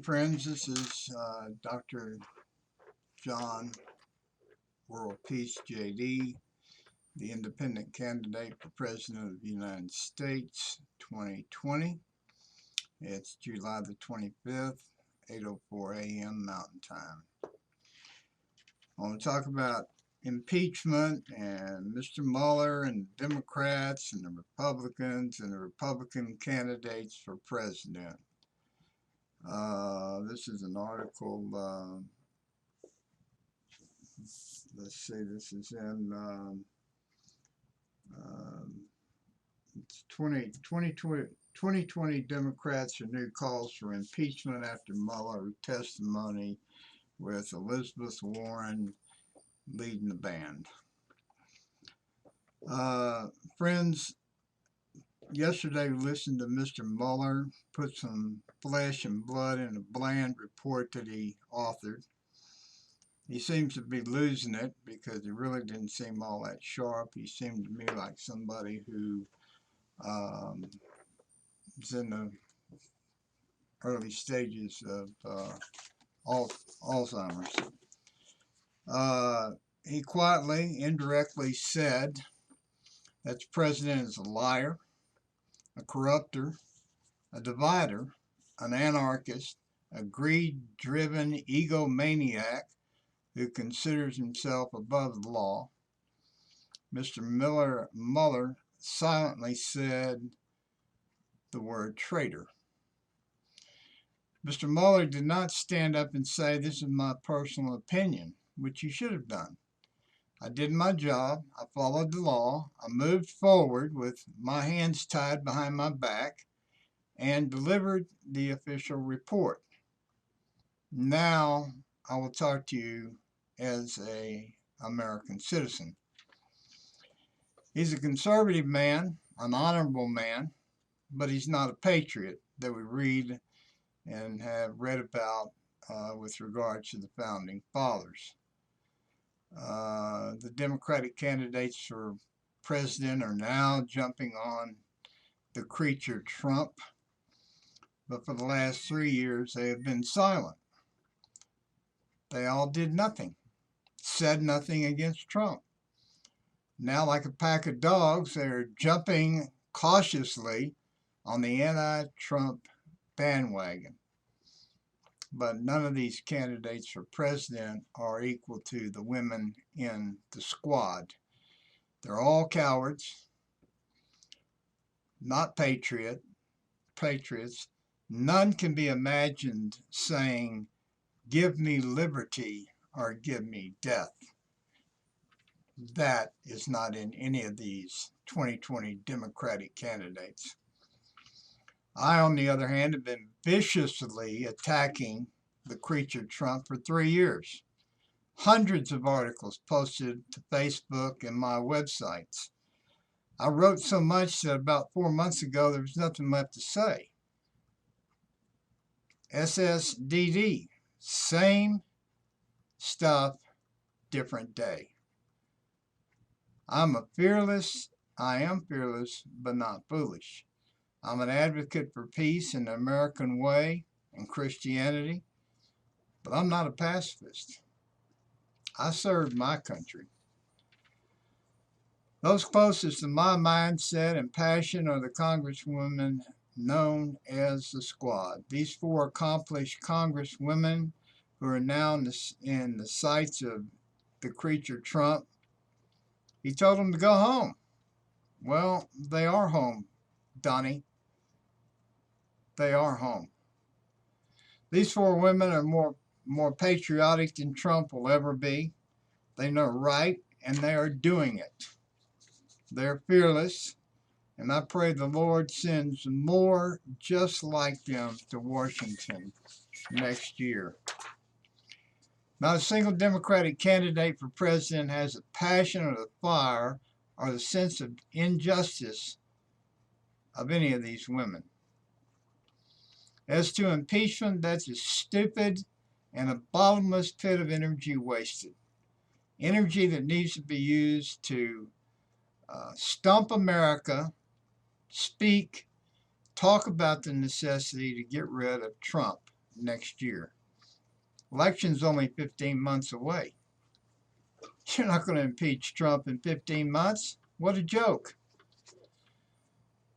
friends. This is Dr. John WorldPeace JD, the independent candidate for President of the United States 2020. It's July the 25th, 8:04 a.m. Mountain Time. I want to talk about impeachment and Mr. Mueller and the Democrats and the Republicans and the Republican candidates for president. This is an article, let's see, this is in it's 2020 Democrats renew calls for impeachment after Mueller testimony, with Elizabeth Warren leading the band. Friends, yesterday we listened to Mr. Mueller put some flesh and blood in a bland report that he authored. He seems to be losing it because he really didn't seem all that sharp. He seemed to me like somebody who is in the early stages of Alzheimer's. He quietly, indirectly said that the president is a liar, a corruptor, a divider, an anarchist, a greed-driven egomaniac who considers himself above the law. Mr. Mueller silently said the word traitor. Mr. Mueller did not stand up and say, "This is my personal opinion," which he should have done. I did my job. I followed the law. I moved forward with my hands tied behind my back and delivered the official report. Now I will talk to you as an American citizen. He's a conservative man, an honorable man, but he's not a patriot that we read and have read about with regards to the founding fathers. The Democratic candidates for president are now jumping on the creature Trump, but for the last 3 years they have been silent. They all did nothing, said nothing against Trump. Now, like a pack of dogs, they're jumping cautiously on the anti-Trump bandwagon. But none of these candidates for president are equal to the women in the squad. They're all cowards, not patriots. None can be imagined saying, "Give me liberty" or "Give me death." That is not in any of these 2020 Democratic candidates. I, on the other hand, have been viciously attacking the creature Trump for 3 years. Hundreds of articles posted to Facebook and my websites. I wrote so much that about 4 months ago there was nothing left to say. SSDD, same stuff, different day. I am fearless, but not foolish. I'm an advocate for peace in the American way and Christianity, but I'm not a pacifist. I serve my country. Those closest to my mindset and passion are the congresswomen known as the Squad. These 4 accomplished congresswomen who are now in the sights of the creature Trump. He told them to go home. Well, they are home, Donnie. They are home. These 4 women are more patriotic than Trump will ever be. They know right, and they are doing it. They're fearless, and I pray the Lord sends more just like them to Washington next year. Not a single Democratic candidate for president has the passion or the fire or the sense of injustice of any of these women. As to impeachment, that's a stupid and a bottomless pit of energy wasted. Energy that needs to be used to stump America, talk about the necessity to get rid of Trump next year. Election's only 15 months away. You're not going to impeach Trump in 15 months? What a joke.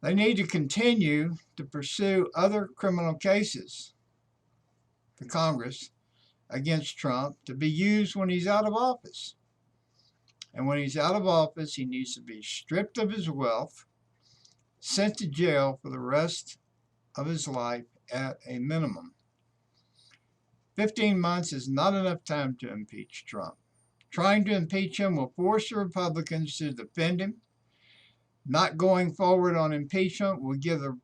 They need to continue to pursue other criminal cases, the Congress, against Trump to be used when he's out of office. And when he's out of office, he needs to be stripped of his wealth, sent to jail for the rest of his life at a minimum. 15 months is not enough time to impeach Trump. Trying to impeach him will force the Republicans to defend him. Not going forward on impeachment will give the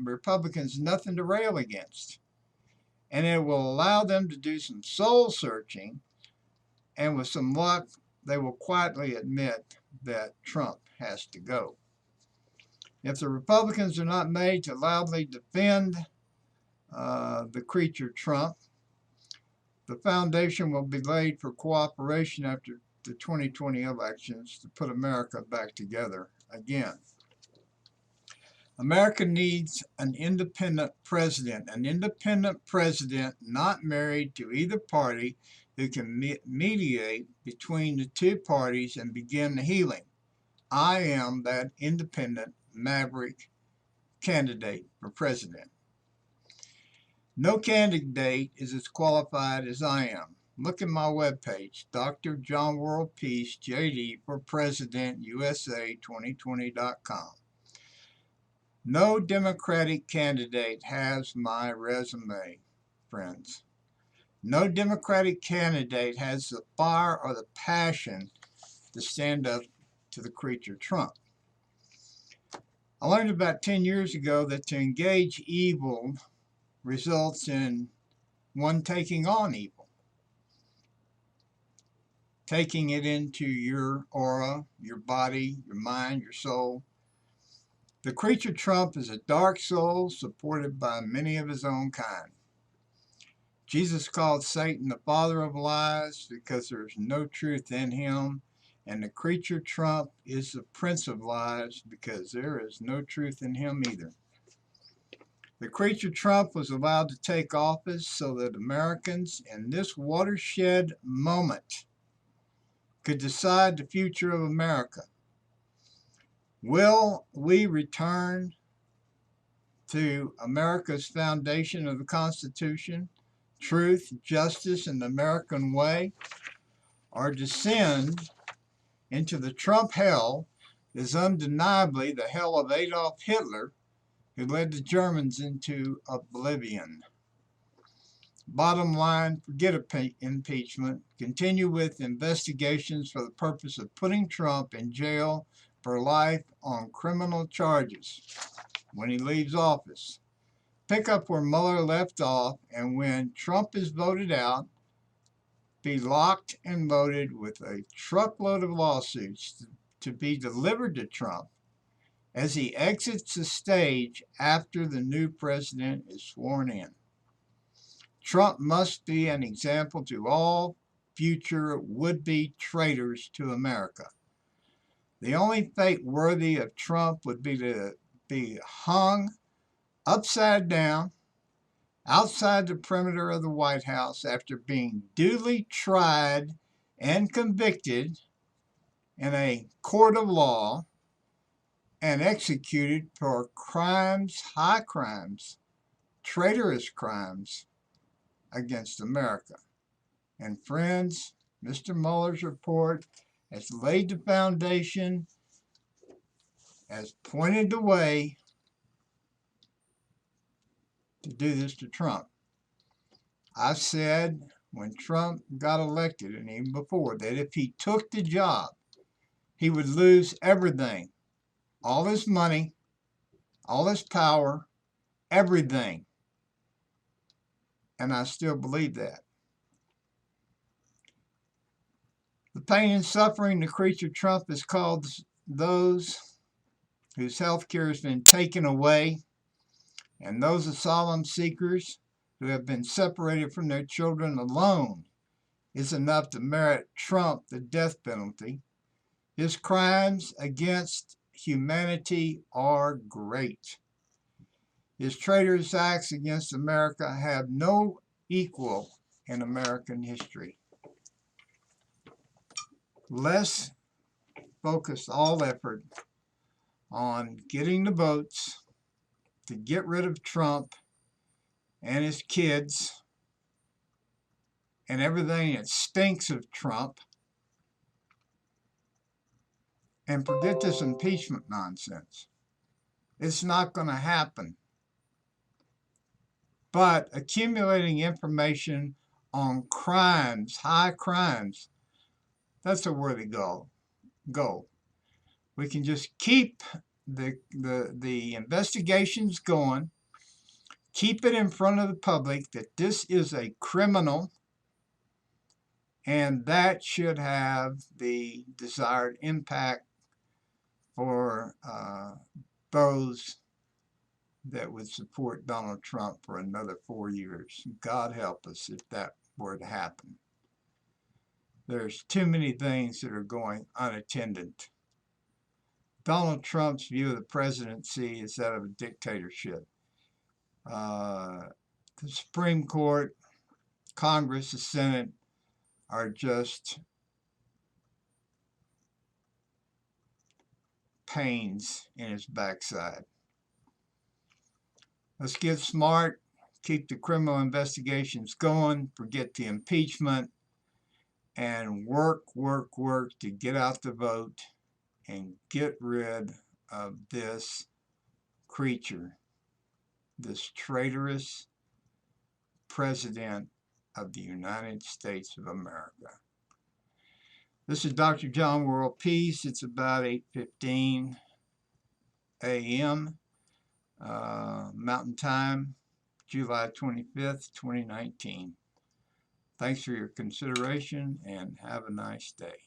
Republicans nothing to rail against. And it will allow them to do some soul searching, and with some luck, they will quietly admit that Trump has to go. If the Republicans are not made to loudly defend the creature Trump, the foundation will be laid for cooperation after the 2020 elections to put America back together again. America needs an independent president not married to either party, who can mediate between the two parties and begin the healing. I am that independent maverick candidate for president. No candidate is as qualified as I am. Look at my webpage, Dr. John WorldPeace JD for President USA 2020.com. No Democratic candidate has my resume, friends. No Democratic candidate has the fire or the passion to stand up to the creature Trump. I learned about 10 years ago that to engage evil results in one taking on evil, taking it into your aura, your body, your mind, your soul. The creature Trump is a dark soul supported by many of his own kind. Jesus called Satan the father of lies because there is no truth in him, and the creature Trump is the prince of lies because there is no truth in him either. The creature Trump was allowed to take office so that Americans in this watershed moment could decide the future of America. Will we return to America's foundation of the Constitution, truth, justice, and the American way, or descend into the Trump hell that is undeniably the hell of Adolf Hitler, who led the Germans into oblivion? Bottom line, forget impeachment. Continue with investigations for the purpose of putting Trump in jail for life on criminal charges when he leaves office. Pick up where Mueller left off, and when Trump is voted out, be locked and loaded with a truckload of lawsuits to be delivered to Trump as he exits the stage after the new president is sworn in. Trump must be an example to all future would-be traitors to America. The only fate worthy of Trump would be to be hung upside down outside the perimeter of the White House after being duly tried and convicted in a court of law and executed for crimes, high crimes, traitorous crimes against America. And friends, Mr. Mueller's report has laid the foundation, has pointed the way to do this to Trump. I said when Trump got elected, and even before, that if he took the job, he would lose everything. All his money, all his power, everything. And I still believe that. The pain and suffering the creature Trump has caused those whose health care has been taken away, and those asylum seekers who have been separated from their children alone, is enough to merit Trump the death penalty. His crimes against humanity are great. His traitorous acts against America have no equal in American history. Let's focus all effort on getting the votes to get rid of Trump and his kids and everything that stinks of Trump, and forget this impeachment nonsense. It's not going to happen. But accumulating information on crimes, high crimes, that's a worthy goal. We can just keep the investigations going, keep it in front of the public that this is a criminal, and that should have the desired impact for those that would support Donald Trump for another 4 years. God help us if that were to happen. There's too many things that are going unattended. Donald Trump's view of the presidency is that of a dictatorship. The Supreme Court, Congress, the Senate are just pains in his backside. Let's get smart, keep the criminal investigations going, forget the impeachment, and work to get out the vote and get rid of this creature, this traitorous President of the United States of America. This is Dr. John WorldPeace. It's about 8:15 a.m. Mountain Time, July 25th, 2019. Thanks for your consideration and have a nice day.